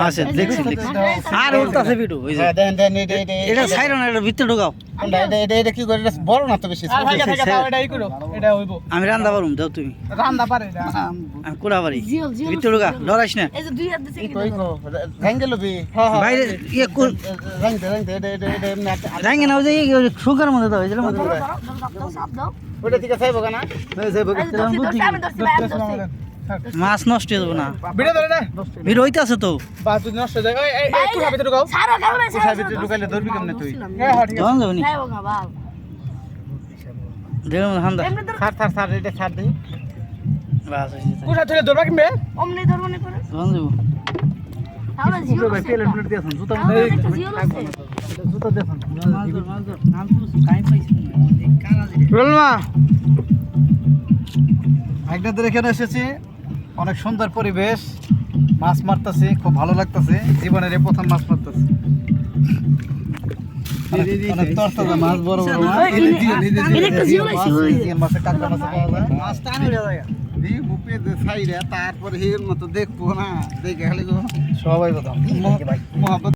আচ্ছা দেখছি আর উঠতেছে ভিডিও ওই যে এটা ছাইরো না, এটা ভিতরে ঢোকাও। এটা কি করে, এটা বড় না তো বেশি। আমি রান্না পারুম, যাও তুমি। রান্না পারে আমি কোড়া পারি, ভিতরে ঢোকা, ডরাইস না। বাইরে ইয়ে রাঙ্গে না, ওই যে শুকার মধ্যে দাও, এগুলোর মধ্যে ওটা ঠিক আছে না? মাছ নষ্ট হয়ে যাবে না। ভিড় হইতে আছে তো, ঢুকাইলে ধরবি কেমনে তুই? তখন যাবো নি দেখুন ঠান্ডা। ছাড় এটা ছাড় দিই। বাস কোথা থেকে ধরবা কিনবে? তখন যাবো। একটাদের এখানে এসেছি, অনেক সুন্দর পরিবেশ, মাছ মারতেছি, খুব ভালো লাগতেছে। জীবনের এই প্রথম মাছ মারতেছি। অনেক তরতাজা মাছ, বড় বড় মাছ। মাছে কাঁকড়া মাছ পাওয়া যায়। মাছটা আনি জায়গা এই বুপে দে ছাইরা, তারপরে এর মতো দেখবো না, দেখে খালি সবাই কথা মহব্বত